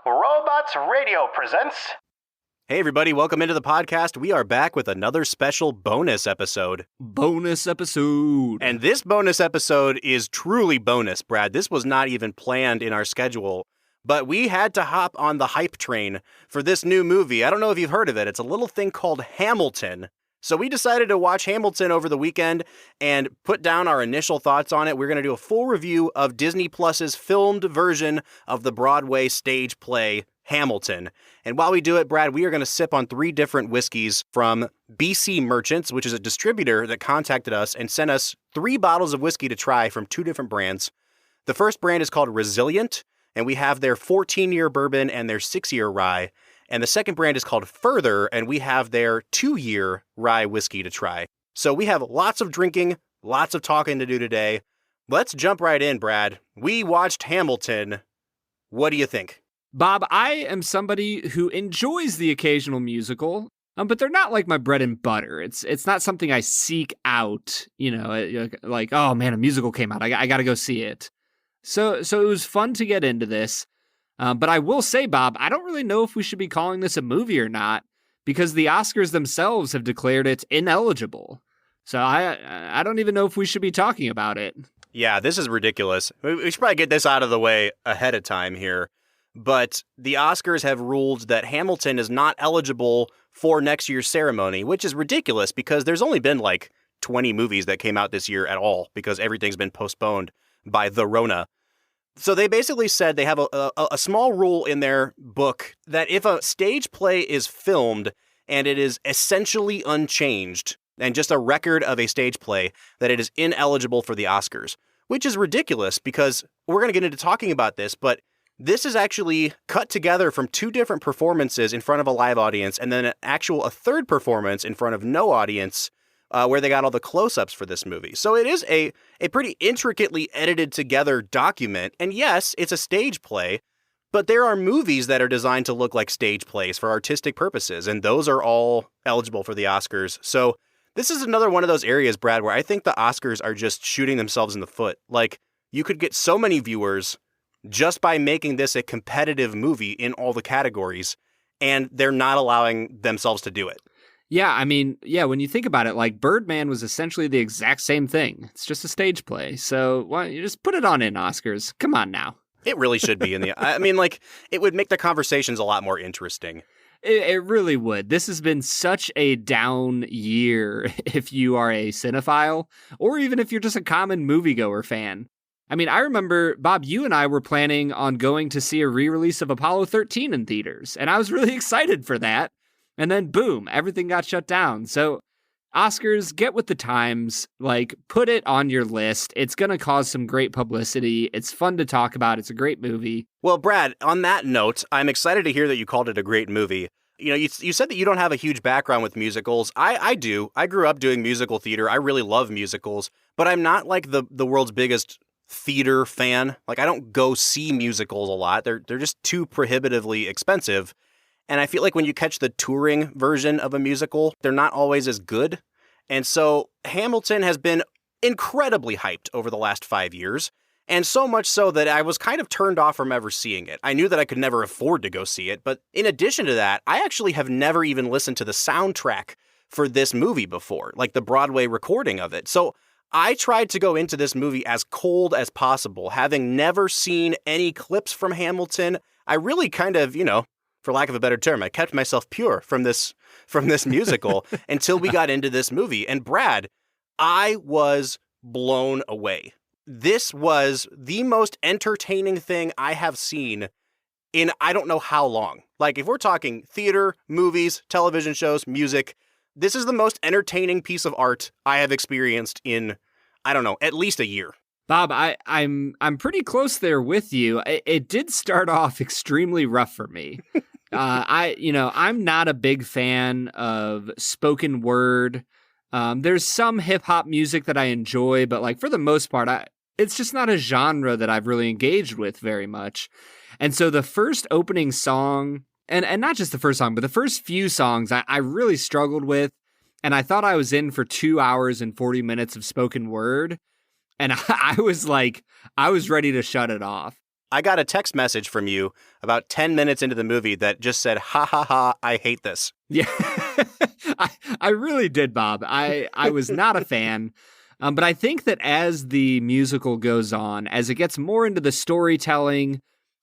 Robots Radio presents... Hey everybody, welcome into the podcast. We are back with another special bonus episode. And this bonus episode is truly bonus, Brad. This was not even planned in our schedule, but we had to hop on the hype train for this new movie. I don't know if you've heard of it. It's a little thing called Hamilton. So we decided to watch Hamilton over the weekend and put down our initial thoughts on it. We're going to do a full review of Disney Plus's filmed version of the Broadway stage play Hamilton. And while we do it, Brad, we are going to sip on 3 different whiskeys from BC Merchants, which is a distributor that contacted us and sent us 3 bottles of whiskey to try from 2 different brands. The first brand is called Resilient, and we have their 14-year bourbon and their 6-year rye. And the second brand is called Further, and we have their 2-year rye whiskey to try. So we have lots of drinking, lots of talking to do today. Let's jump right in, Brad. We watched Hamilton. What do you think? Bob, I am somebody who enjoys the occasional musical, but they're not like my bread and butter. It's not something I seek out, like, oh man, a musical came out. I got to go see it. So it was fun to get into this. But I will say, Bob, I don't really know if we should be calling this a movie or not, because the Oscars themselves have declared it ineligible. So I don't even know if we should be talking about it. Yeah, this is ridiculous. We should probably get this out of the way ahead of time here. But the Oscars have ruled that Hamilton is not eligible for next year's ceremony, which is ridiculous because there's only been like 20 movies that came out this year at all because everything's been postponed by the Rona. So they basically said they have a small rule in their book that if a stage play is filmed and it is essentially unchanged and just a record of a stage play, that it is ineligible for the Oscars, which is ridiculous because we're going to get into talking about this, but this is actually cut together from 2 different performances in front of a live audience and then a third performance in front of no audience where they got all the close-ups for this movie. So it is a pretty intricately edited together document. And yes, it's a stage play, but there are movies that are designed to look like stage plays for artistic purposes, and those are all eligible for the Oscars. So this is another one of those areas, Brad, where I think the Oscars are just shooting themselves in the foot. Like, you could get so many viewers just by making this a competitive movie in all the categories, and they're not allowing themselves to do it. Yeah, I mean, when you think about it, like Birdman was essentially the exact same thing. It's just a stage play. So why don't you just put it on in Oscars? Come on now. It really should be in the... I mean, like, it would make the conversations a lot more interesting. It really would. This has been such a down year if you are a cinephile, or even if you're just a common moviegoer fan. I mean, I remember, Bob, you and I were planning on going to see a re-release of Apollo 13 in theaters, and I was really excited for that. And then, boom, everything got shut down. So, Oscars, get with the times. Like, put it on your list. It's going to cause some great publicity. It's fun to talk about. It's a great movie. Well, Brad, on that note, I'm excited to hear that you called it a great movie. You know, you said that you don't have a huge background with musicals. I do. I grew up doing musical theater. I really love musicals. But I'm not like the world's biggest theater fan. Like, I don't go see musicals a lot. They're just too prohibitively expensive. And I feel like when you catch the touring version of a musical, they're not always as good. And so Hamilton has been incredibly hyped over the last 5 years. And so much so that I was kind of turned off from ever seeing it. I knew that I could never afford to go see it. But in addition to that, I actually have never even listened to the soundtrack for this movie before, like the Broadway recording of it. So I tried to go into this movie as cold as possible, having never seen any clips from Hamilton. I really kind of, for lack of a better term, I kept myself pure from this musical until we got into this movie. And Brad, I was blown away. This was the most entertaining thing I have seen in I don't know how long. Like, if we're talking theater, movies, television shows, music, this is the most entertaining piece of art I have experienced in, I don't know, at least a year. Bob, I'm pretty close there with you. It did start off extremely rough for me. I'm not a big fan of spoken word. There's some hip hop music that I enjoy, but like for the most part, it's just not a genre that I've really engaged with very much. And so the first opening song, and not just the first song, but the first few songs, I really struggled with, and I thought I was in for 2 hours and 40 minutes of spoken word. And I was ready to shut it off. I got a text message from you about 10 minutes into the movie that just said, ha ha ha, I hate this. Yeah, I really did, Bob. I was not a fan. But I think that as the musical goes on, as it gets more into the storytelling,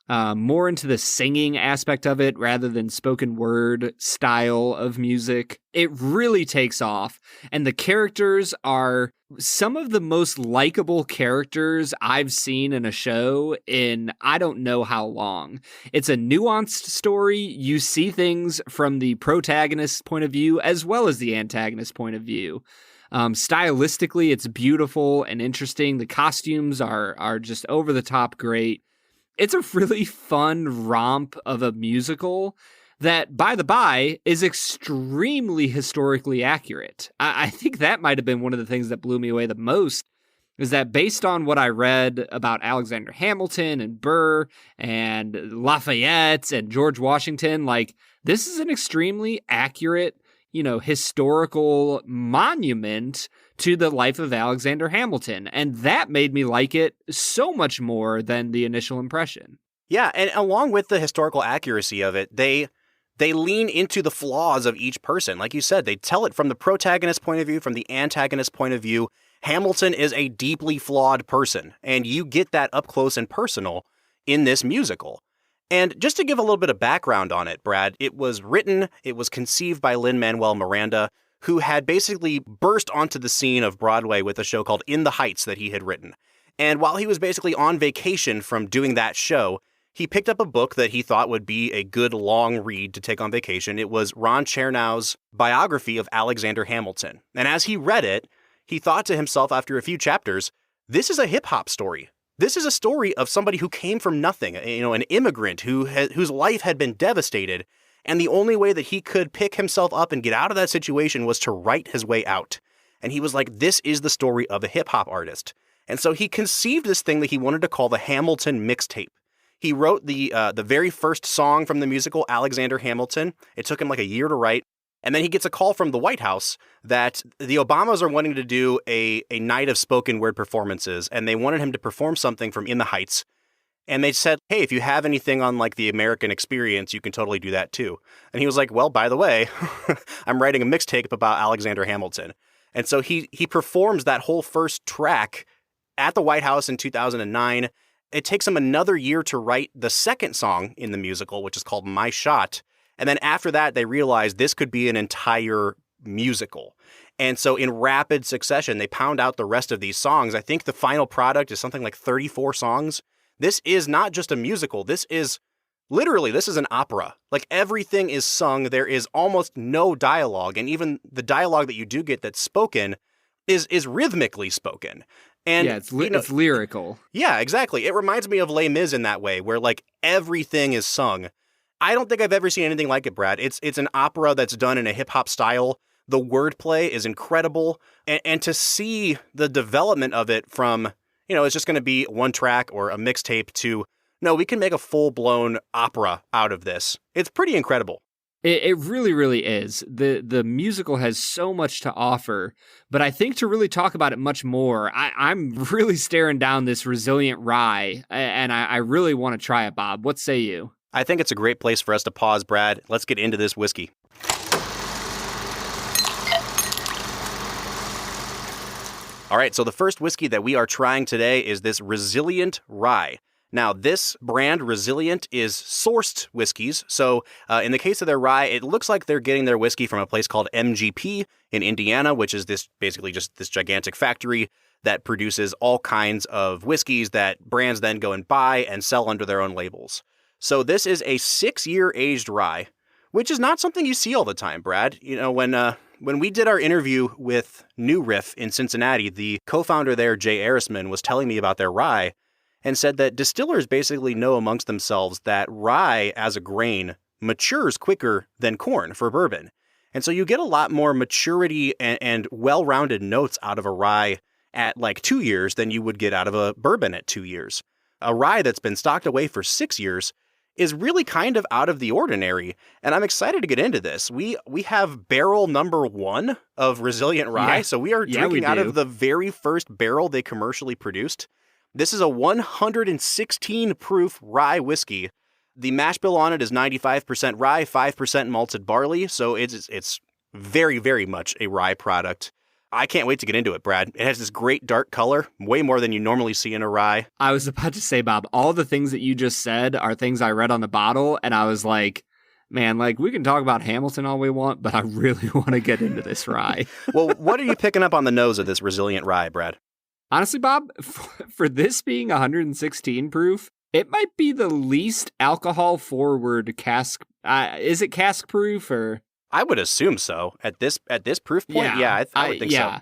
more into the singing aspect of it rather than spoken word style of music, it really takes off. And the characters are some of the most likable characters I've seen in a show in I don't know how long. It's a nuanced story. You see things from the protagonist's point of view as well as the antagonist's point of view. Stylistically, it's beautiful and interesting. The costumes are just over the top great. It's a really fun romp of a musical that, by the by, is extremely historically accurate. I think that might have been one of the things that blew me away the most, is that based on what I read about Alexander Hamilton and Burr and Lafayette and George Washington, like, this is an extremely accurate, historical monument to the life of Alexander Hamilton. And that made me like it so much more than the initial impression. Yeah, and along with the historical accuracy of it, they lean into the flaws of each person. Like you said, they tell it from the protagonist's point of view, from the antagonist's point of view. Hamilton is a deeply flawed person, and you get that up close and personal in this musical. And just to give a little bit of background on it, Brad, it was conceived by Lin-Manuel Miranda, who had basically burst onto the scene of Broadway with a show called In the Heights that he had written. And while he was basically on vacation from doing that show, he picked up a book that he thought would be a good long read to take on vacation. It was Ron Chernow's biography of Alexander Hamilton. And as he read it, he thought to himself after a few chapters, this is a hip-hop story. This is a story of somebody who came from nothing, an immigrant whose life had been devastated, and the only way that he could pick himself up and get out of that situation was to write his way out. And he was like, this is the story of a hip-hop artist. And so he conceived this thing that he wanted to call the Hamilton mixtape. He wrote the very first song from the musical, Alexander Hamilton. It took him like a year to write. And then he gets a call from the White House that the Obamas are wanting to do a night of spoken word performances, and they wanted him to perform something from In the Heights. And they said, hey, if you have anything on like the American experience, you can totally do that too. And he was like, well, by the way, I'm writing a mixtape about Alexander Hamilton. And so he performs that whole first track at the White House in 2009. It takes him another year to write the second song in the musical, which is called My Shot. And then after that, they realized this could be an entire musical. And so in rapid succession, they pound out the rest of these songs. I think the final product is something like 34 songs. This is not just a musical. This is an opera. Like, everything is sung. There is almost no dialogue. And even the dialogue that you do get that's spoken is rhythmically spoken. And yeah, it's lyrical. Yeah, exactly. It reminds me of Les Mis in that way, where like everything is sung. I don't think I've ever seen anything like it, Brad. It's an opera that's done in a hip-hop style. The wordplay is incredible. And to see the development of it from, it's just going to be one track or a mixtape to, no, we can make a full-blown opera out of this. It's pretty incredible. It really, really is. The musical has so much to offer, but I think to really talk about it much more, I'm really staring down this Resilient Rye, and I really want to try it, Bob. What say you? I think it's a great place for us to pause, Brad. Let's get into this whiskey. All right, so the first whiskey that we are trying today is this Resilient Rye. Now, this brand, Resilient, is sourced whiskeys. So in the case of their rye, it looks like they're getting their whiskey from a place called MGP in Indiana, which is basically just this gigantic factory that produces all kinds of whiskeys that brands then go and buy and sell under their own labels. So this is a 6-year aged rye, which is not something you see all the time, Brad. When we did our interview with New Riff in Cincinnati, the co-founder there, Jay Arisman, was telling me about their rye and said that distillers basically know amongst themselves that rye as a grain matures quicker than corn for bourbon. And so you get a lot more maturity and well-rounded notes out of a rye at like 2 years than you would get out of a bourbon at 2 years. A rye that's been stocked away for 6 years is really kind of out of the ordinary, and I'm excited to get into this. We have barrel number 1 of Resilient Rye, so we are drinking out of the very first barrel they commercially produced. This is a 116 proof rye whiskey. The mash bill on it is 95% rye, 5% malted barley, so it's very, very much a rye product. I can't wait to get into it, Brad. It has this great dark color, way more than you normally see in a rye. I was about to say, Bob, all the things that you just said are things I read on the bottle, and I was like, man, like, we can talk about Hamilton all we want, but I really want to get into this rye. Well, what are you picking up on the nose of this resilient rye, Brad? Honestly, Bob, for this being 116 proof, it might be the least alcohol forward cask. Is it cask proof or? I would assume so. At this proof point, I would think so.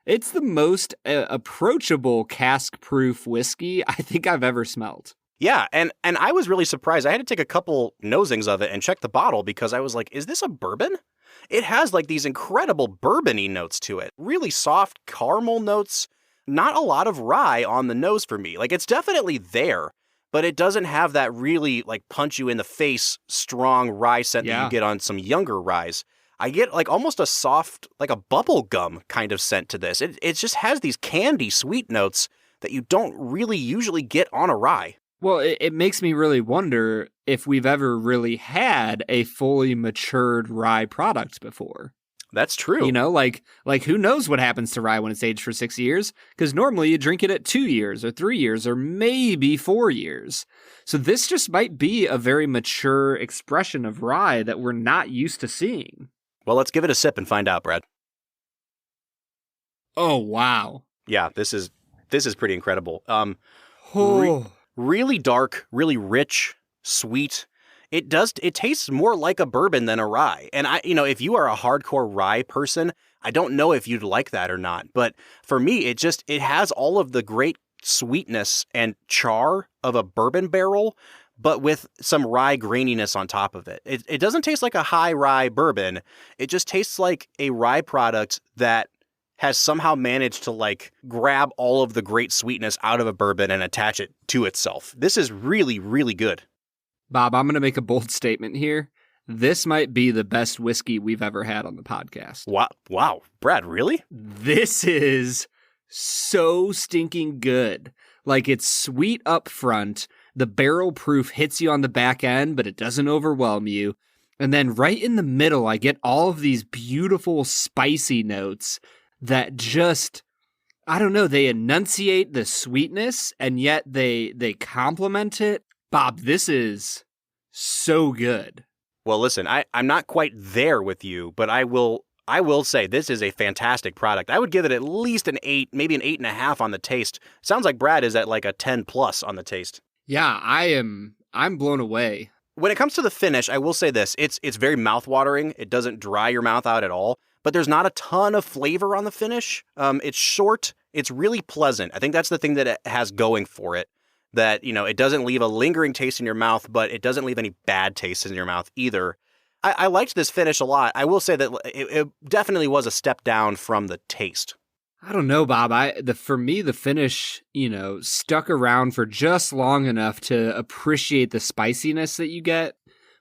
It's the most approachable cask proof whiskey I think I've ever smelled. Yeah, and I was really surprised. I had to take a couple nosings of it and check the bottle because I was like, is this a bourbon? It has like these incredible bourbon-y notes to it. Really soft caramel notes. Not a lot of rye on the nose for me. Like, it's definitely there, but it doesn't have that really like punch you in the face strong rye scent that you get on some younger ryes. I get like almost a soft, like a bubble gum kind of scent to this. It just has these candy sweet notes that you don't really usually get on a rye. Well, it makes me really wonder if we've ever really had a fully matured rye product before. That's true. You know, like who knows what happens to rye when it's aged for 6 years? Because normally you drink it at 2 years or 3 years or maybe 4 years. So this just might be a very mature expression of rye that we're not used to seeing. Well, let's give it a sip and find out, Brad. Oh, wow. Yeah, this is pretty incredible. Oh. Really dark, really rich, sweet. It tastes more like a bourbon than a rye. And if you are a hardcore rye person, I don't know if you'd like that or not. But for me, it has all of the great sweetness and char of a bourbon barrel, but with some rye graininess on top of it. It doesn't taste like a high rye bourbon. It just tastes like a rye product that has somehow managed to like grab all of the great sweetness out of a bourbon and attach it to itself. This is really, really good. Bob, I'm going to make a bold statement here. This might be the best whiskey we've ever had on the podcast. Wow. Brad, really? This is so stinking good. Like, it's sweet up front. The barrel proof hits you on the back end, but it doesn't overwhelm you. And then right in the middle, I get all of these beautiful spicy notes that just, I don't know, they enunciate the sweetness and yet they complement it. Bob, this is so good. Well, listen, I'm not quite there with you, but I will say this is a fantastic product. I would give it at least an 8, maybe an 8.5 on the taste. Sounds like Brad is at like a 10 plus on the taste. Yeah, I'm blown away. When it comes to the finish, I will say this. It's very mouthwatering. It doesn't dry your mouth out at all, but there's not a ton of flavor on the finish. It's short. It's really pleasant. I think that's the thing that it has going for it. That, it doesn't leave a lingering taste in your mouth, but it doesn't leave any bad taste in your mouth either. I liked this finish a lot. I will say that it definitely was a step down from the taste. I don't know, Bob. For me, the finish, stuck around for just long enough to appreciate the spiciness that you get,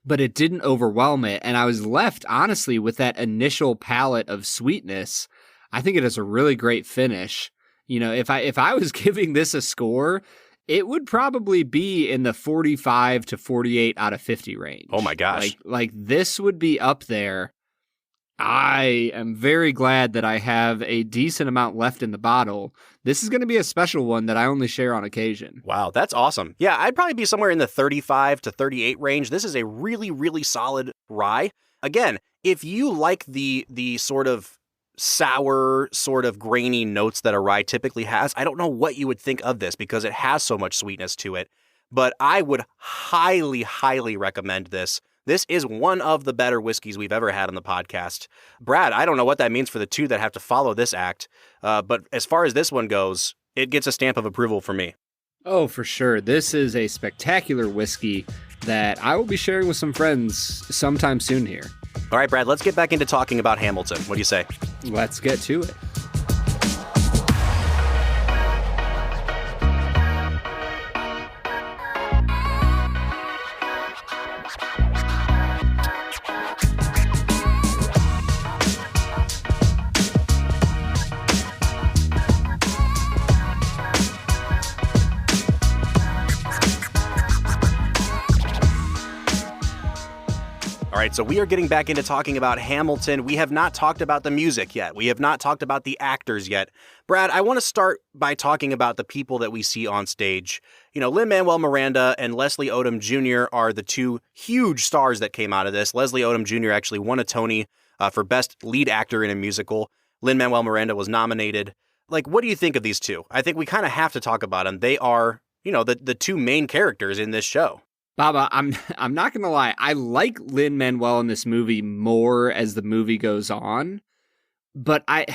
but it didn't overwhelm it. And I was left, honestly, with that initial palate of sweetness. I think it is a really great finish. If I was giving this a score, it would probably be in the 45 to 48 out of 50 range. Oh my gosh. Like this would be up there. I am very glad that I have a decent amount left in the bottle. This is going to be a special one that I only share on occasion. Wow, that's awesome. Yeah, I'd probably be somewhere in the 35 to 38 range. This is a really, really solid rye. Again, if you like the sort of sour, sort of grainy notes that a rye typically has, I don't know what you would think of this because it has so much sweetness to it. But I would highly, highly recommend this. This is one of the better whiskeys we've ever had on the podcast. Brad, I don't know what that means for the two that have to follow this act, but as far as this one goes, it gets a stamp of approval for me. Oh, for sure. This is a spectacular whiskey that I will be sharing with some friends sometime soon here. All right, Brad, let's get back into talking about Hamilton. What do you say? Let's get to it. All right, so we are getting back into talking about Hamilton. We have not talked about the music yet. We have not talked about the actors yet. Brad, I want to start by talking about the people that we see on stage. You know, Lin-Manuel Miranda and Leslie Odom Jr. are the two huge stars that came out of this. Leslie Odom Jr. actually won a Tony for Best Lead Actor in a Musical. Lin-Manuel Miranda was nominated. Like, what do you think of these two? I think we kind of have to talk about them. They are, you know, the two main characters in this show. Baba, I'm not gonna lie. I like Lin-Manuel in this movie more as the movie goes on, but I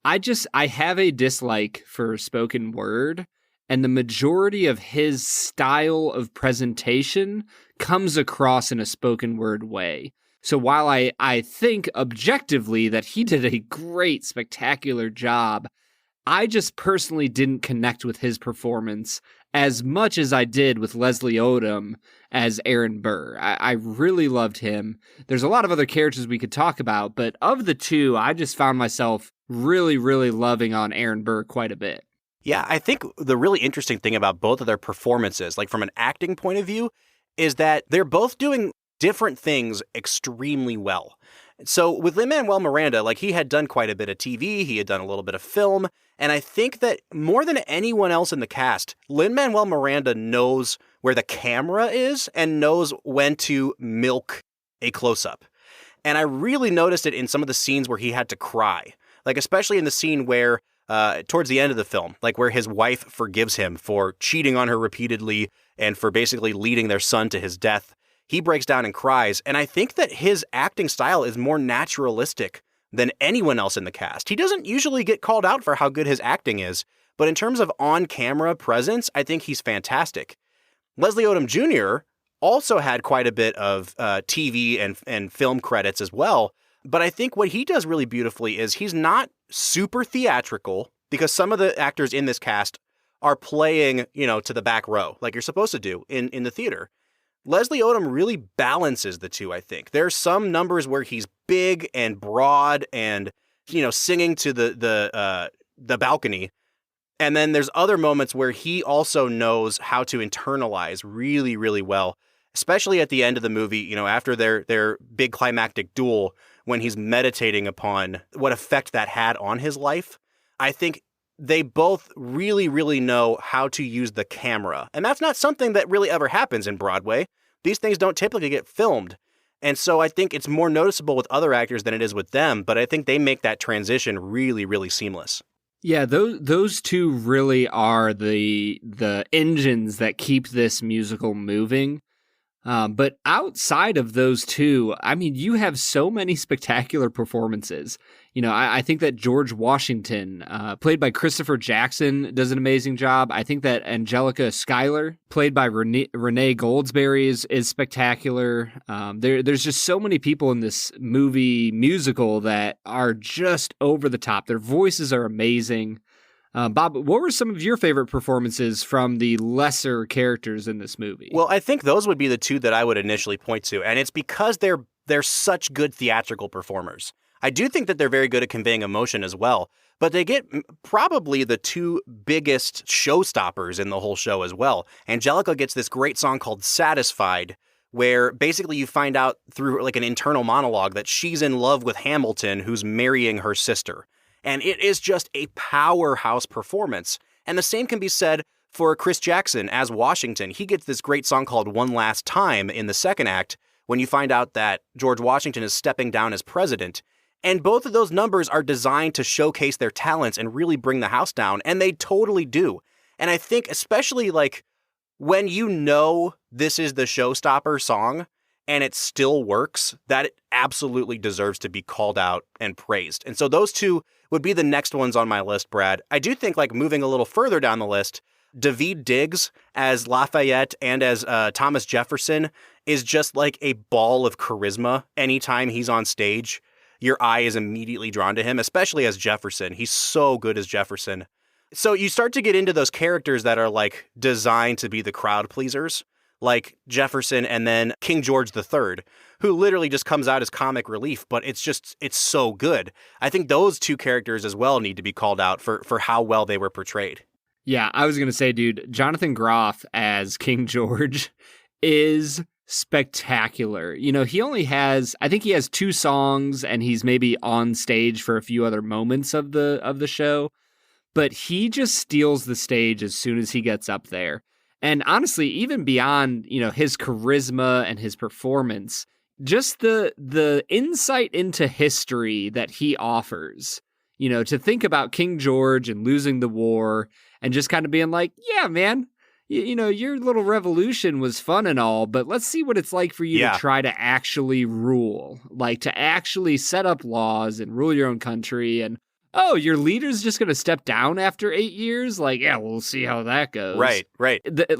have a dislike for spoken word, and the majority of his style of presentation comes across in a spoken word way. So while I think objectively that he did a great, spectacular job, I just personally didn't connect with his performance as much as I did with Leslie Odom as Aaron Burr. I really loved him. There's a lot of other characters we could talk about, but of the two, I just found myself really, really loving on Aaron Burr quite a bit. Yeah, I think the really interesting thing about both of their performances, like from an acting point of view, is that they're both doing different things extremely well. So with Lin-Manuel Miranda, like he had done quite a bit of TV, he had done a little bit of film, and I think that more than anyone else in the cast, Lin-Manuel Miranda knows where the camera is and knows when to milk a close-up. And I really noticed it in some of the scenes where he had to cry, like especially in the scene where, towards the end of the film, like where his wife forgives him for cheating on her repeatedly and for basically leading their son to his death. He breaks down and cries, and I think that his acting style is more naturalistic than anyone else in the cast. He doesn't usually get called out for how good his acting is, but in terms of on-camera presence, I think he's fantastic. Leslie Odom Jr. also had quite a bit of TV and film credits as well, but I think what he does really beautifully is he's not super theatrical, because some of the actors in this cast are playing, you know, to the back row, like you're supposed to do in the theater. Leslie Odom really balances the two, I think. There's some numbers where he's big and broad and, you know, singing to the balcony. And then there's other moments where he also knows how to internalize really, really well, especially at the end of the movie, you know, after their big climactic duel, when he's meditating upon what effect that had on his life. I think they both really, really know how to use the camera. And that's not something that really ever happens in Broadway. These things don't typically get filmed. And so I think it's more noticeable with other actors than it is with them, but I think they make that transition really, really seamless. Yeah, those two really are the engines that keep this musical moving. But outside of those two, I mean, you have so many spectacular performances. You know, I think that George Washington, played by Christopher Jackson, does an amazing job. I think that Angelica Schuyler, played by Renee Goldsberry, is spectacular. There's just so many people in this musical that are just over the top. Their voices are amazing. Bob, what were some of your favorite performances from the lesser characters in this movie? Well, I think those would be the two that I would initially point to, and it's because they're such good theatrical performers. I do think that they're very good at conveying emotion as well, but they get probably the two biggest showstoppers in the whole show as well. Angelica gets this great song called Satisfied, where basically you find out through like an internal monologue that she's in love with Hamilton, who's marrying her sister. And it is just a powerhouse performance. And the same can be said for Chris Jackson as Washington. He gets this great song called One Last Time in the second act when you find out that George Washington is stepping down as president. And both of those numbers are designed to showcase their talents and really bring the house down. And they totally do. And I think especially like when you know this is the showstopper song and it still works, that it absolutely deserves to be called out and praised. And so those two would be the next ones on my list, Brad. I do think like moving a little further down the list, Daveed Diggs as Lafayette and as Thomas Jefferson is just like a ball of charisma. Anytime he's on stage, your eye is immediately drawn to him, especially as Jefferson. He's so good as Jefferson. So you start to get into those characters that are like designed to be the crowd pleasers, like Jefferson and then King George III, who literally just comes out as comic relief, but it's so good. I think those two characters as well need to be called out for how well they were portrayed. Yeah, I was going to say, dude, Jonathan Groff as King George is spectacular. He only has, I think he has 2 songs, and he's maybe on stage for a few other moments of the show, but he just steals the stage as soon as he gets up there. And honestly, even beyond, his charisma and his performance, just the insight into history that he offers, to think about King George and losing the war and just kind of being like, yeah, man, your little revolution was fun and all, but let's see what it's like for you to try to actually rule, like to actually set up laws and rule your own country. And, oh, your leader's just going to step down after 8 years? Like, yeah, we'll see how that goes. Right.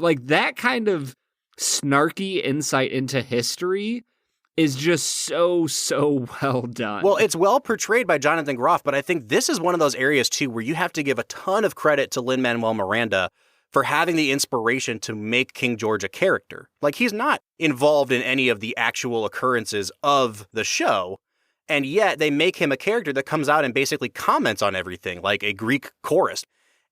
Like that kind of snarky insight into history is just so well done. Well, it's well portrayed by Jonathan Groff, but I think this is one of those areas, too, where you have to give a ton of credit to Lin-Manuel Miranda for having the inspiration to make King George a character. Like, he's not involved in any of the actual occurrences of the show, and yet they make him a character that comes out and basically comments on everything, like a Greek chorus.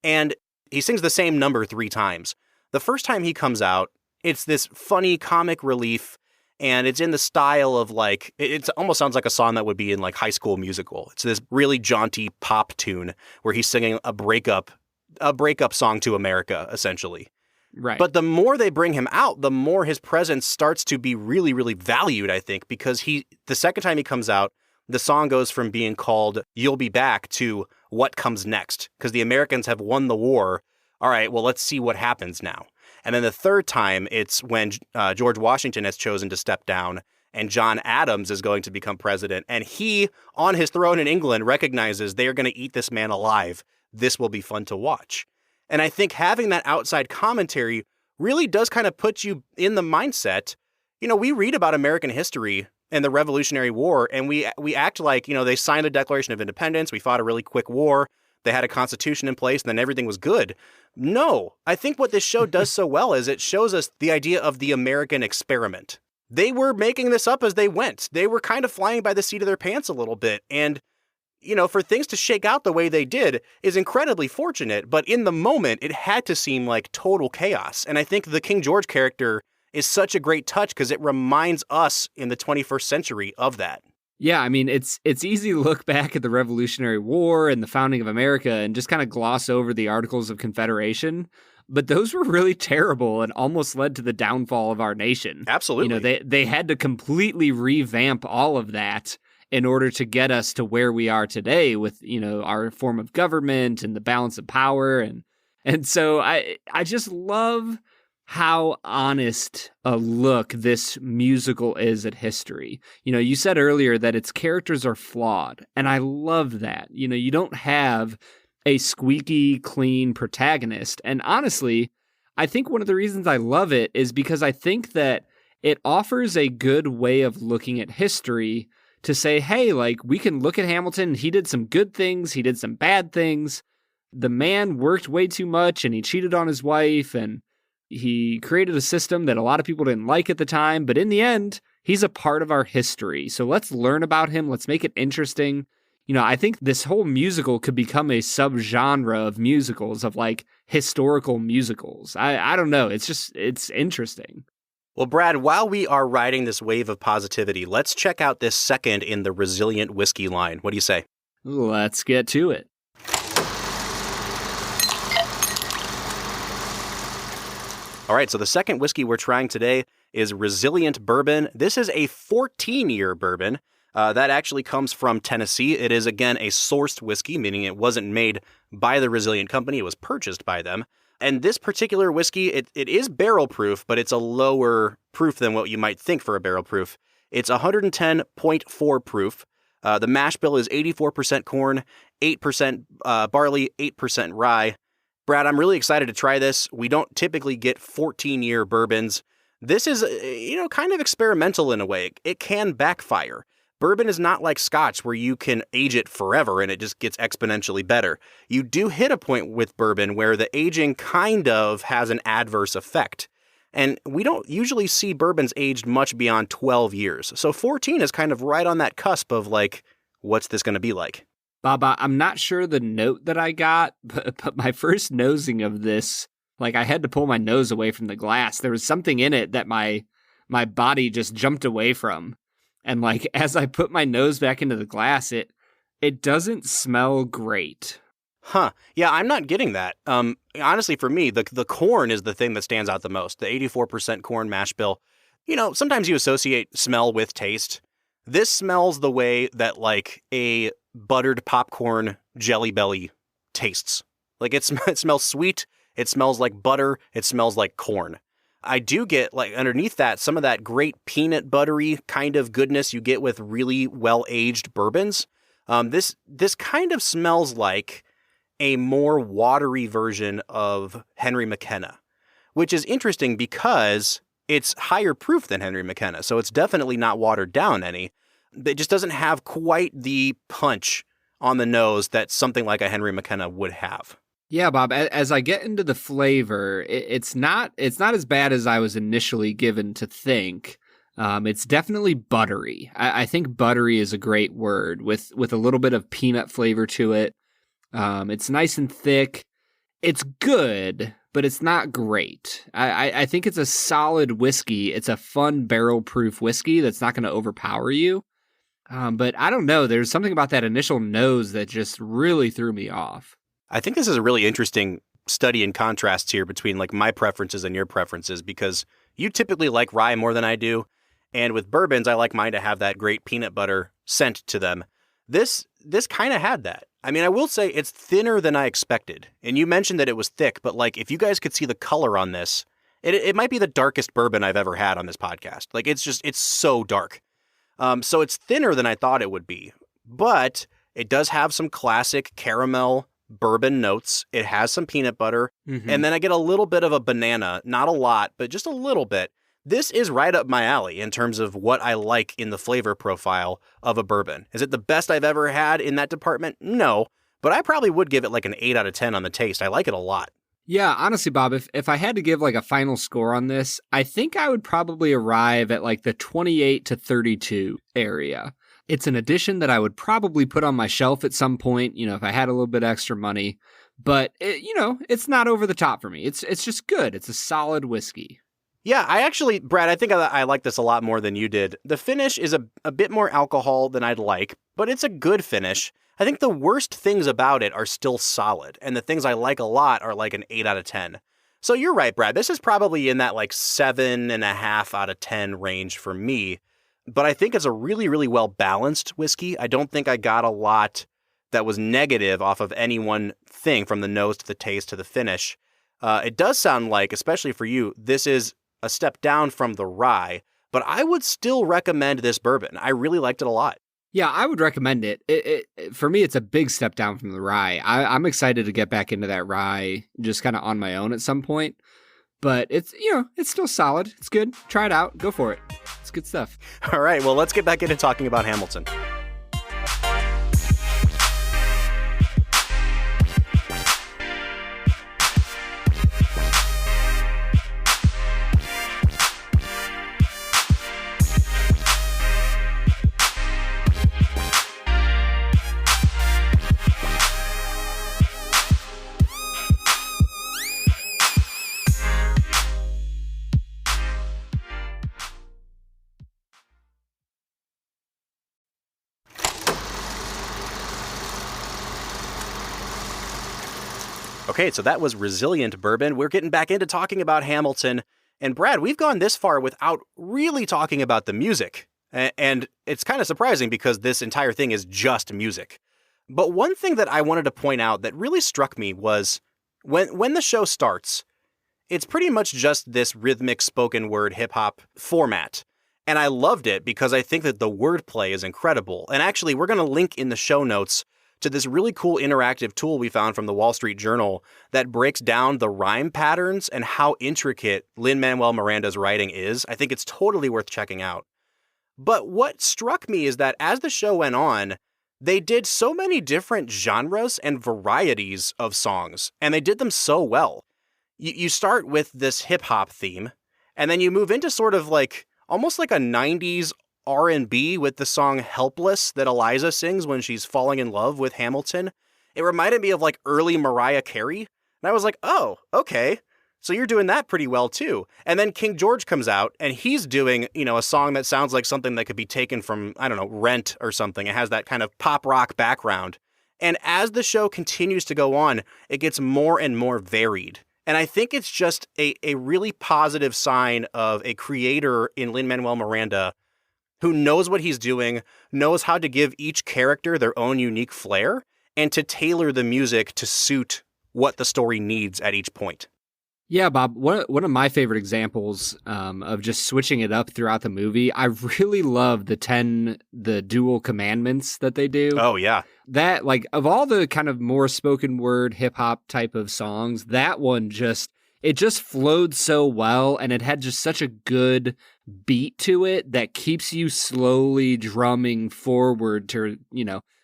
And he sings the same number 3 times. The first time he comes out, it's this funny comic relief, and it's in the style of like, it almost sounds like a song that would be in like High School Musical. It's this really jaunty pop tune where he's singing a breakup song to America, essentially. Right. But the more they bring him out, the more his presence starts to be really, really valued, I think, because the second time he comes out, the song goes from being called You'll Be Back to What Comes Next, because the Americans have won the war. All right, well, let's see what happens now. And then the third time, it's when George Washington has chosen to step down and John Adams is going to become president. And he, on his throne in England, recognizes they are going to eat this man alive. This will be fun to watch. And I think having that outside commentary really does kind of put you in the mindset. We read about American history and the Revolutionary War, and we act like, they signed the Declaration of Independence. We fought a really quick war. They had a constitution in place, and then everything was good. No, I think what this show does so well is it shows us the idea of the American experiment. They were making this up as they went. They were kind of flying by the seat of their pants a little bit. And, for things to shake out the way they did is incredibly fortunate. But in the moment, it had to seem like total chaos. And I think the King George character is such a great touch because it reminds us in the 21st century of that. Yeah, I mean, it's easy to look back at the Revolutionary War and the founding of America and just kind of gloss over the Articles of Confederation, but those were really terrible and almost led to the downfall of our nation. Absolutely. They had to completely revamp all of that in order to get us to where we are today with, our form of government and the balance of power. And so I just love how honest a look this musical is at history. You said earlier that its characters are flawed, and I love that. You don't have a squeaky clean protagonist. And honestly, I think one of the reasons I love it is because I think that it offers a good way of looking at history to say, hey, like, we can look at Hamilton, he did some good things, he did some bad things. The man worked way too much, and he cheated on his wife, and he created a system that a lot of people didn't like at the time, but in the end, he's a part of our history. So let's learn about him. Let's make it interesting. I think this whole musical could become a subgenre of musicals, of like historical musicals. I don't know. It's interesting. Well, Brad, while we are riding this wave of positivity, let's check out this second in the resilient whiskey line. What do you say? Let's get to it. All right, so the second whiskey we're trying today is Resilient Bourbon. This is a 14-year bourbon. That actually comes from Tennessee. It is, again, a sourced whiskey, meaning it wasn't made by the Resilient Company. It was purchased by them. And this particular whiskey, it is barrel proof, but it's a lower proof than what you might think for a barrel proof. It's 110.4 proof. The mash bill is 84% corn, 8% barley, 8% rye. Brad, I'm really excited to try this. We don't typically get 14-year bourbons. This is, kind of experimental in a way. It can backfire. Bourbon is not like Scotch where you can age it forever and it just gets exponentially better. You do hit a point with bourbon where the aging kind of has an adverse effect. And we don't usually see bourbons aged much beyond 12 years. So 14 is kind of right on that cusp of like, what's this going to be like? Baba, I'm not sure the note that I got, but my first nosing of this, like I had to pull my nose away from the glass. There was something in it that my my body just jumped away from. And like, as I put my nose back into the glass, it doesn't smell great. Huh. Yeah, I'm not getting that. Honestly, for me, the corn is the thing that stands out the most. The 84% corn mash bill. You know, sometimes you associate smell with taste. This smells the way that like a buttered popcorn Jelly Belly tastes. Like it smells sweet. It smells like butter. It smells like corn. I do get like underneath that some of that great peanut buttery kind of goodness you get with really well-aged bourbons. This kind of smells like a more watery version of Henry McKenna, which is interesting because it's higher proof than Henry McKenna, so it's definitely not watered down any. It just doesn't have quite the punch on the nose that something like a Henry McKenna would have. Yeah, Bob, as I get into the flavor, it's not as bad as I was initially given to think. It's definitely buttery. I think buttery is a great word with a little bit of peanut flavor to it. It's nice and thick. It's good, but it's not great. I think it's a solid whiskey. It's a fun barrel-proof whiskey that's not going to overpower you. But I don't know. There's something about that initial nose that just really threw me off. I think this is a really interesting study in contrasts here between like my preferences and your preferences, because you typically like rye more than I do. And with bourbons, I like mine to have that great peanut butter scent to them. This kind of had that. I mean, I will say it's thinner than I expected. And you mentioned that it was thick, but like if you guys could see the color on this, it might be the darkest bourbon I've ever had on this podcast. Like it's so dark. So it's thinner than I thought it would be. But it does have some classic caramel bourbon notes. It has some peanut butter. Mm-hmm. And then I get a little bit of a banana, not a lot, but just a little bit. This is right up my alley in terms of what I like in the flavor profile of a bourbon. Is it the best I've ever had in that department? No, but I probably would give it like an 8 out of 10 on the taste. I like it a lot. Yeah, honestly, Bob, if I had to give like a final score on this, I think I would probably arrive at like the 28 to 32 area. It's an addition that I would probably put on my shelf at some point, you know, if I had a little bit extra money. But, it's not over the top for me. It's just good. It's a solid whiskey. Yeah, I actually, Brad, I think I like this a lot more than you did. The finish is a bit more alcohol than I'd like, but it's a good finish. I think the worst things about it are still solid, and the things I like a lot are like an 8 out of 10. So you're right, Brad. This is probably in that like 7.5 out of 10 range for me. But I think it's a really, really well-balanced whiskey. I don't think I got a lot that was negative off of any one thing, from the nose to the taste to the finish. It does sound like, especially for you, this is a step down from the rye, but I would still recommend this bourbon. I really liked it a lot. Yeah, I would recommend it. For me, it's a big step down from the rye. I'm excited to get back into that rye just kind of on my own at some point. But it's still solid. It's good. Try it out. Go for it. It's good stuff. All right, well, let's get back into talking about Hamilton. Okay, so that was Resilient Bourbon. We're getting back into talking about Hamilton. And Brad, we've gone this far without really talking about the music. And it's kind of surprising because this entire thing is just music. But one thing that I wanted to point out that really struck me was when the show starts, it's pretty much just this rhythmic spoken word hip hop format. And I loved it because I think that the wordplay is incredible. And actually, we're going to link in the show notes to this really cool interactive tool we found from the Wall Street Journal that breaks down the rhyme patterns and how intricate Lin-Manuel Miranda's writing is. I think it's totally worth checking out. But what struck me is that as the show went on, they did so many different genres and varieties of songs, and they did them so well. You start with this hip-hop theme, and then you move into sort of like almost like a 90s R&B with the song Helpless that Eliza sings when she's falling in love with Hamilton. It reminded me of like early Mariah Carey. And I was like, oh, okay. So you're doing that pretty well too. And then King George comes out and he's doing, a song that sounds like something that could be taken from, I don't know, Rent or something. It has that kind of pop rock background. And as the show continues to go on, it gets more and more varied. And I think it's just a really positive sign of a creator in Lin-Manuel Miranda who knows what he's doing, knows how to give each character their own unique flair, and to tailor the music to suit what the story needs at each point. Yeah, Bob, one of my favorite examples of just switching it up throughout the movie, I really love the dual commandments that they do. Oh, yeah. That, like, of all the kind of more spoken word hip hop type of songs, that one just flowed so well, and it had just such a good beat to it that keeps you slowly drumming forward to,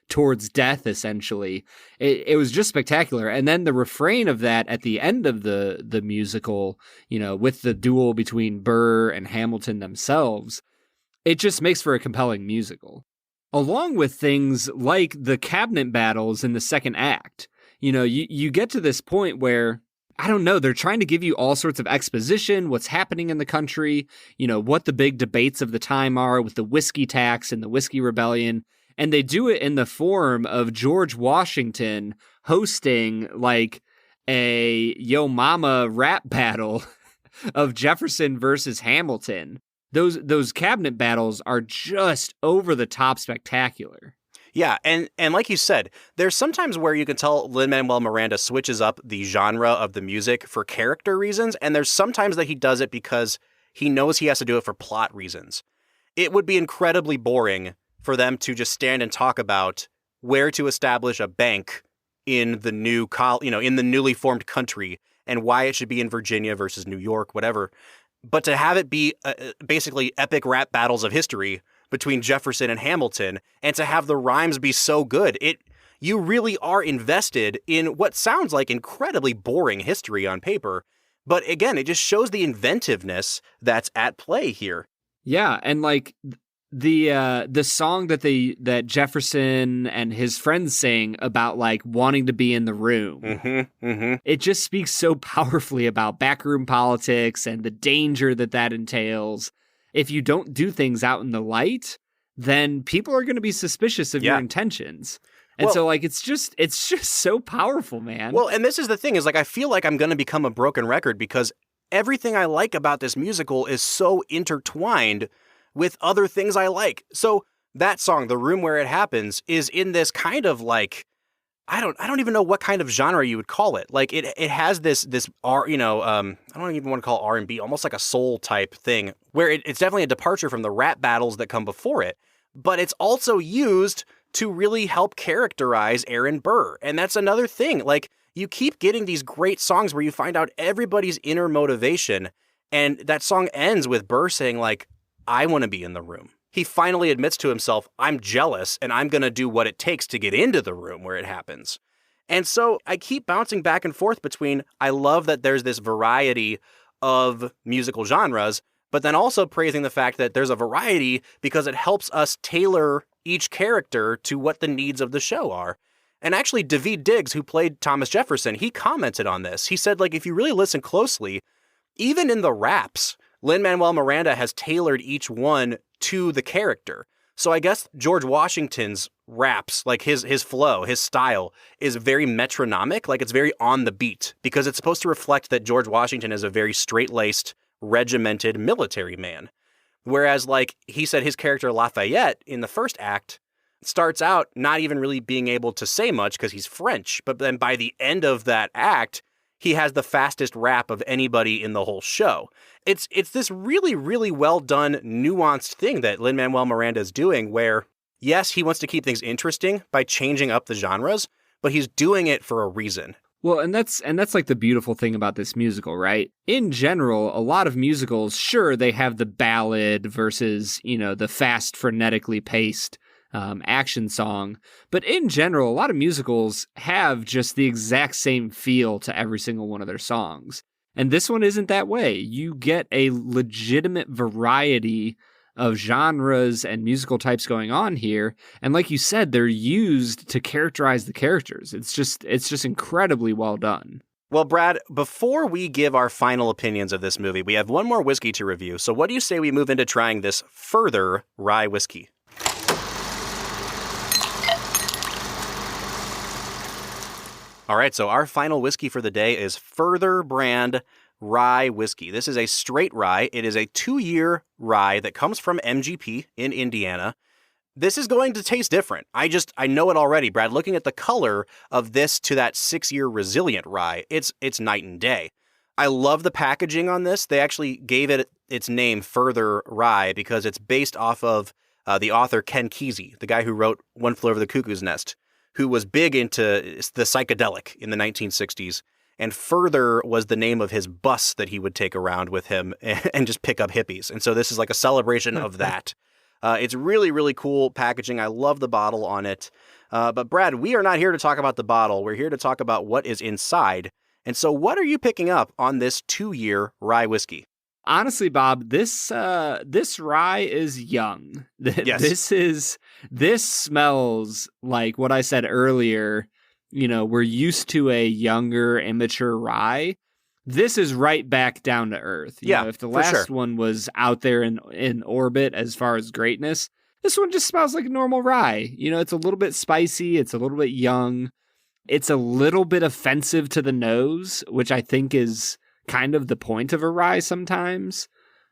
towards death, essentially. It was just spectacular. And then the refrain of that at the end of the musical, with the duel between Burr and Hamilton themselves, it just makes for a compelling musical. Along with things like the cabinet battles in the second act. You get to this point where, I don't know, they're trying to give you all sorts of exposition, what's happening in the country, what the big debates of the time are with the whiskey tax and the whiskey rebellion. And they do it in the form of George Washington hosting like a Yo Mama rap battle of Jefferson versus Hamilton. Those cabinet battles are just over the top spectacular. Yeah, and like you said, there's sometimes where you can tell Lin-Manuel Miranda switches up the genre of the music for character reasons, and there's sometimes that he does it because he knows he has to do it for plot reasons. It would be incredibly boring for them to just stand and talk about where to establish a bank in the in the newly formed country and why it should be in Virginia versus New York, whatever. But to have it be basically epic rap battles of history between Jefferson and Hamilton, and to have the rhymes be so good, you really are invested in what sounds like incredibly boring history on paper. But again, it just shows the inventiveness that's at play here. Yeah, and like the song that Jefferson and his friends sing about like wanting to be in the room. It just speaks so powerfully about backroom politics and the danger that entails. If you don't do things out in the light, then people are going to be suspicious of your intentions. And so like it's just so powerful, man. Well, and this is the thing is like I feel like I'm going to become a broken record because everything I like about this musical is so intertwined with other things I like. So that song, The Room Where It Happens, is in this kind of like, I don't even know what kind of genre you would call it. Like it has this I don't even want to call R&B, almost like a soul type thing, where it's definitely a departure from the rap battles that come before it. But it's also used to really help characterize Aaron Burr. And that's another thing. Like you keep getting these great songs where you find out everybody's inner motivation. And that song ends with Burr saying like, I want to be in the room. He finally admits to himself, I'm jealous and I'm going to do what it takes to get into the room where it happens. And so I keep bouncing back and forth between, I love that there's this variety of musical genres, but then also praising the fact that there's a variety because it helps us tailor each character to what the needs of the show are. And actually, Daveed Diggs, who played Thomas Jefferson, he commented on this. He said, like, if you really listen closely, even in the raps, Lin-Manuel Miranda has tailored each one to the character. So I guess George Washington's raps, like his flow, his style, is very metronomic, like it's very on the beat, because it's supposed to reflect that George Washington is a very straight-laced, regimented military man. Whereas, like, he said his character Lafayette in the first act starts out not even really being able to say much because he's French, but then by the end of that act, he has the fastest rap of anybody in the whole show. It's this really, really well done, nuanced thing that Lin-Manuel Miranda is doing where, yes, he wants to keep things interesting by changing up the genres, but he's doing it for a reason. Well, and that's like the beautiful thing about this musical, right? In general, a lot of musicals, sure, they have the ballad versus, the fast, frenetically paced action song. But in general, a lot of musicals have just the exact same feel to every single one of their songs. And this one isn't that way. You get a legitimate variety of genres and musical types going on here. And like you said, they're used to characterize the characters. It's just incredibly well done. Well, Brad, before we give our final opinions of this movie, we have one more whiskey to review. So what do you say we move into trying this Further rye whiskey? All right, so our final whiskey for the day is Further brand rye whiskey. This is a straight rye. It is a 2-year rye that comes from MGP in Indiana. This is going to taste different. I know it already, Brad. Looking at the color of this to that 6-year Resilient rye, it's night and day. I love the packaging on this. They actually gave it its name Further Rye because it's based off of the author Ken Kesey, the guy who wrote One Flew Over the Cuckoo's Nest, who was big into the psychedelic in the 1960s. And Further was the name of his bus that he would take around with him and just pick up hippies. And so this is like a celebration of that. It's really, really cool packaging. I love the bottle on it. But Brad, we are not here to talk about the bottle. We're here to talk about what is inside. And so what are you picking up on this 2-year rye whiskey? Honestly, Bob, this rye is young. Yes. This smells like what I said earlier. We're used to a younger, immature rye. This is right back down to earth. If the last one was out there in orbit as far as greatness, this one just smells like a normal rye. It's a little bit spicy. It's a little bit young. It's a little bit offensive to the nose, which I think is kind of the point of a rye sometimes.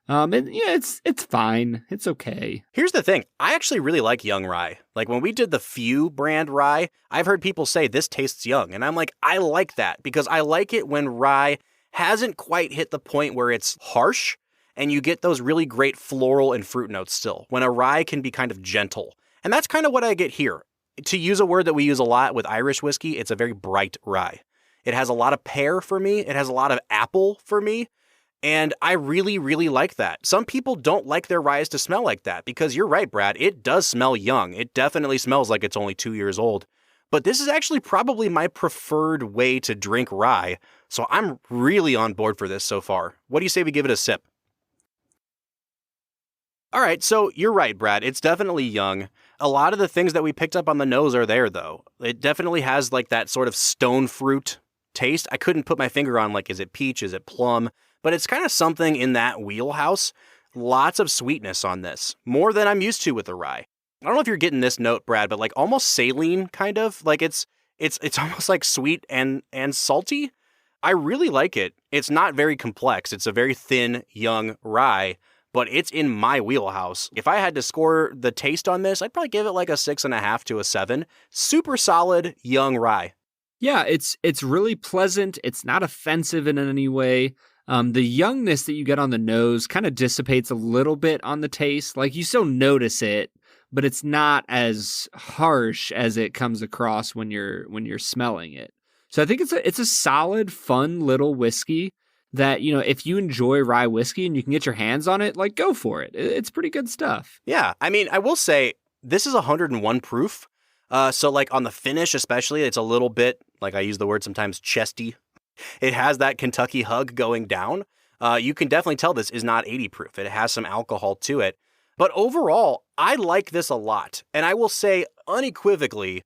It's fine. It's okay. Here's the thing. I actually really like young rye. Like when we did the Few brand rye, I've heard people say this tastes young. And I'm like, I like that because I like it when rye hasn't quite hit the point where it's harsh and you get those really great floral and fruit notes still, when a rye can be kind of gentle. And that's kind of what I get here. To use a word that we use a lot with Irish whiskey, it's a very bright rye. It has a lot of pear for me. It has a lot of apple for me. And I really, really like that. Some people don't like their ryes to smell like that because you're right, Brad. It does smell young. It definitely smells like it's only 2 years old. But this is actually probably my preferred way to drink rye. So I'm really on board for this so far. What do you say we give it a sip? All right, so you're right, Brad. It's definitely young. A lot of the things that we picked up on the nose are there, though. It definitely has like that sort of stone fruit taste. I couldn't put my finger on like, is it peach? Is it plum? But it's kind of something in that wheelhouse. Lots of sweetness on this. More than I'm used to with a rye. I don't know if you're getting this note, Brad, but like almost saline kind of. Like it's almost like sweet and salty. I really like it. It's not very complex. It's a very thin, young rye, but it's in my wheelhouse. If I had to score the taste on this, I'd probably give it like a 6.5 to a 7. Super solid, young rye. Yeah, it's really pleasant. It's not offensive in any way. The youngness that you get on the nose kind of dissipates a little bit on the taste. Like you still notice it, but it's not as harsh as it comes across when you're smelling it. So I think it's a solid, fun little whiskey that, if you enjoy rye whiskey and you can get your hands on it, like go for it. It's pretty good stuff. Yeah, I mean, I will say this is 101 proof. So like on the finish especially, it's a little bit, like I use the word sometimes, chesty. It has that Kentucky hug going down. You can definitely tell this is not 80 proof. It has some alcohol to it. But overall, I like this a lot. And I will say unequivocally,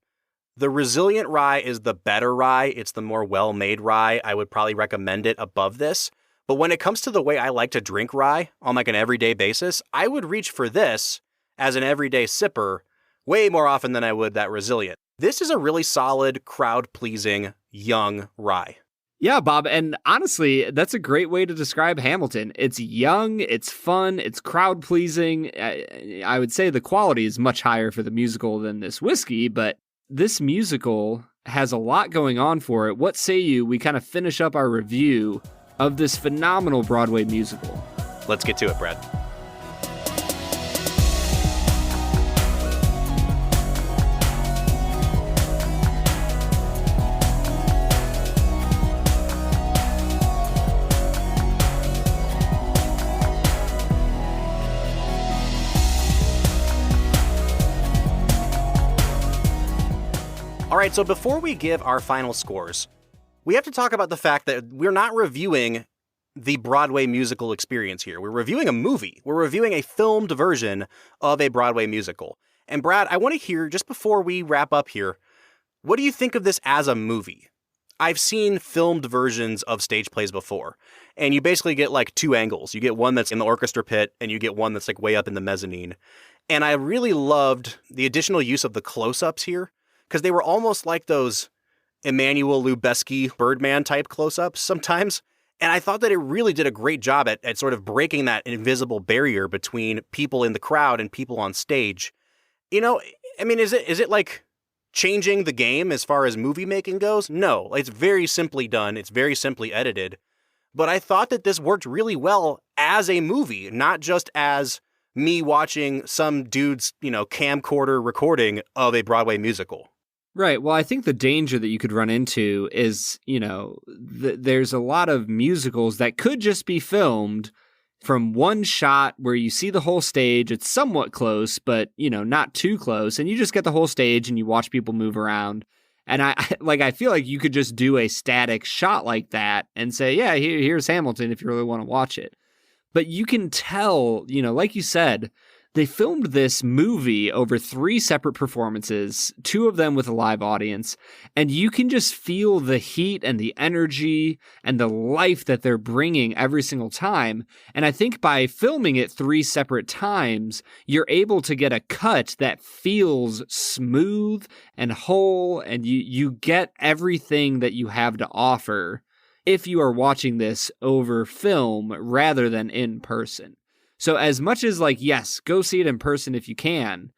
the Resilient rye is the better rye. It's the more well-made rye. I would probably recommend it above this. But when it comes to the way I like to drink rye on like an everyday basis, I would reach for this as an everyday sipper way more often than I would that Resilient. This is a really solid, crowd-pleasing, young rye. Yeah, Bob, and honestly, that's a great way to describe Hamilton. It's young, it's fun, it's crowd-pleasing. I would say the quality is much higher for the musical than this whiskey, but this musical has a lot going on for it. What say you, we kind of finish up our review of this phenomenal Broadway musical? Let's get to it, Brad. All right, so before we give our final scores, we have to talk about the fact that we're not reviewing the Broadway musical experience here. We're reviewing a movie. We're reviewing a filmed version of a Broadway musical. And Brad, I want to hear, just before we wrap up here, what do you think of this as a movie? I've seen filmed versions of stage plays before, and you basically get like two angles. You get one that's in the orchestra pit, and you get one that's like way up in the mezzanine. And I really loved the additional use of the close-ups here, because they were almost like those Emmanuel Lubezki Birdman type close-ups sometimes. And I thought that it really did a great job at sort of breaking that invisible barrier between people in the crowd and people on stage. You know, I mean, is it like changing the game as far as movie making goes? No, it's very simply done. It's very simply edited. But I thought that this worked really well as a movie, not just as me watching some dude's, camcorder recording of a Broadway musical. Right. Well, I think the danger that you could run into is, there's a lot of musicals that could just be filmed from one shot where you see the whole stage. It's somewhat close, but, not too close. And you just get the whole stage and you watch people move around. And I feel like you could just do a static shot like that and say, yeah, here's Hamilton if you really want to watch it. But you can tell, like you said, they filmed this movie over 3 separate performances, 2 of them with a live audience, and you can just feel the heat and the energy and the life that they're bringing every single time. And I think by filming it 3 separate times, you're able to get a cut that feels smooth and whole, and you get everything that you have to offer if you are watching this over film rather than in person. So as much as yes, go see it in person if you can,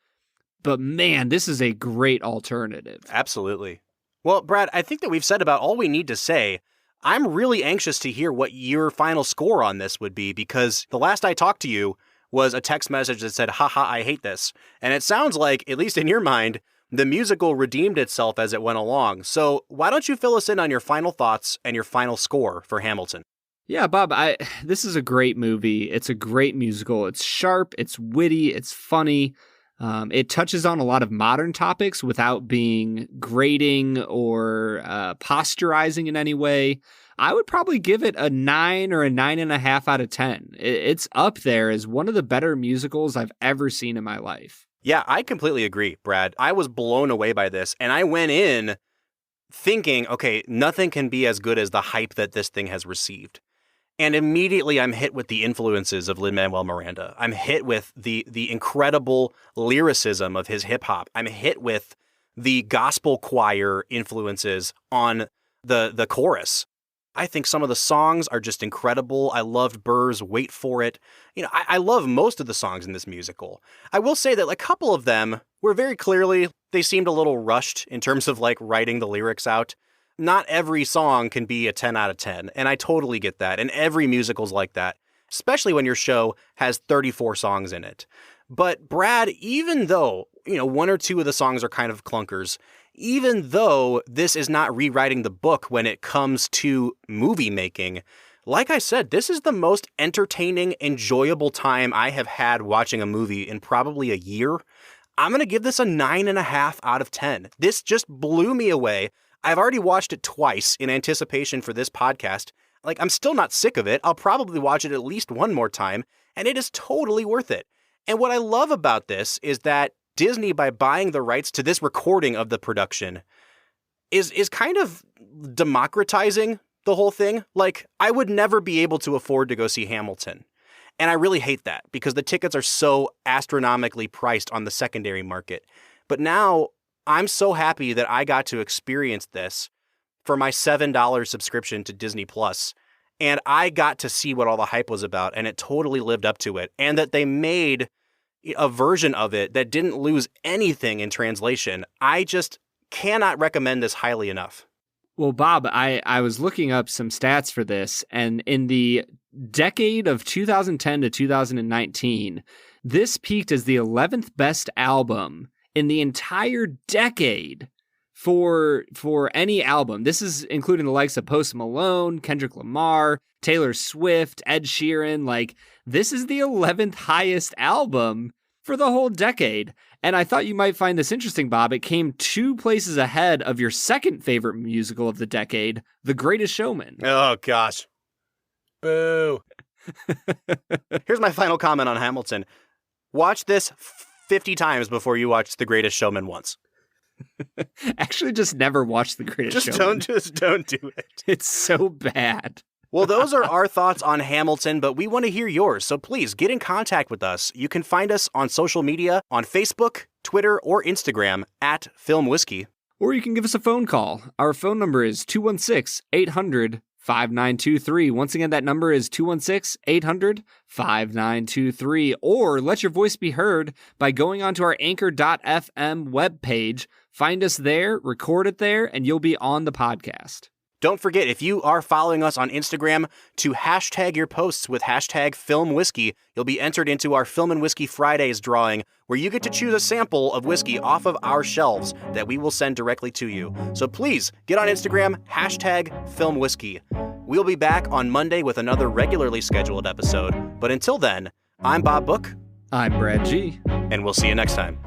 but man, this is a great alternative. Absolutely. Well, Brad, I think that we've said about all we need to say. I'm really anxious to hear what your final score on this would be, because the last I talked to you was a text message that said, haha, I hate this. And it sounds like, at least in your mind, the musical redeemed itself as it went along. So why don't you fill us in on your final thoughts and your final score for Hamilton? Yeah, Bob, this is a great movie. It's a great musical. It's sharp, it's witty, it's funny. It touches on a lot of modern topics without being grating or posturizing in any way. I would probably give it a 9 or a 9.5 out of 10. It's up there as one of the better musicals I've ever seen in my life. Yeah, I completely agree, Brad. I was blown away by this, and I went in thinking, okay, nothing can be as good as the hype that this thing has received. And immediately I'm hit with the influences of Lin-Manuel Miranda. I'm hit with the incredible lyricism of his hip hop. I'm hit with the gospel choir influences on the chorus. I think some of the songs are just incredible. I loved Burr's Wait For It. I love most of the songs in this musical. I will say that a couple of them were very clearly, they seemed a little rushed in terms of writing the lyrics out. Not every song can be a 10 out of 10, and I totally get that. And every musical's like that, especially when your show has 34 songs in it. But Brad, even though, 1 or 2 of the songs are kind of clunkers, even though this is not rewriting the book when it comes to movie making, like I said, this is the most entertaining, enjoyable time I have had watching a movie in probably a year. I'm going to give this a 9.5 out of 10. This just blew me away. I've already watched it twice in anticipation for this podcast. I'm still not sick of it. I'll probably watch it at least one more time, and it is totally worth it. And what I love about this is that Disney, by buying the rights to this recording of the production, is kind of democratizing the whole thing. I would never be able to afford to go see Hamilton. And I really hate that, because the tickets are so astronomically priced on the secondary market. But now I'm so happy that I got to experience this for my $7 subscription to Disney Plus. And I got to see what all the hype was about, and it totally lived up to it. And that they made a version of it that didn't lose anything in translation. I just cannot recommend this highly enough. Well, Bob, I was looking up some stats for this, and in the decade of 2010 to 2019, this peaked as the 11th best album in the entire decade for any album. This is including the likes of Post Malone, Kendrick Lamar, Taylor Swift, Ed Sheeran. This is the 11th highest album for the whole decade. And I thought you might find this interesting, Bob. It came 2 places ahead of your second favorite musical of the decade, The Greatest Showman. Oh, gosh. Boo. Here's my final comment on Hamilton. Watch this 50 times before you watch The Greatest Showman once. Actually, just never watch The Greatest Showman. Just don't do it. It's so bad. Well, those are our thoughts on Hamilton, but we want to hear yours, so please get in contact with us. You can find us on social media, on Facebook, Twitter, or Instagram at Film Whiskey. Or you can give us a phone call. Our phone number is 216-800-5923. Once again, that number is 216-800-5923. Or let your voice be heard by going onto our anchor.fm webpage. Find us there, record it there, and you'll be on the podcast. Don't forget, if you are following us on Instagram, to hashtag your posts with hashtag Film Whiskey. You'll be entered into our Film and Whiskey Fridays drawing, where you get to choose a sample of whiskey off of our shelves that we will send directly to you. So please, get on Instagram, hashtag Film Whiskey. We'll be back on Monday with another regularly scheduled episode. But until then, I'm Bob Book. I'm Brad G. And we'll see you next time.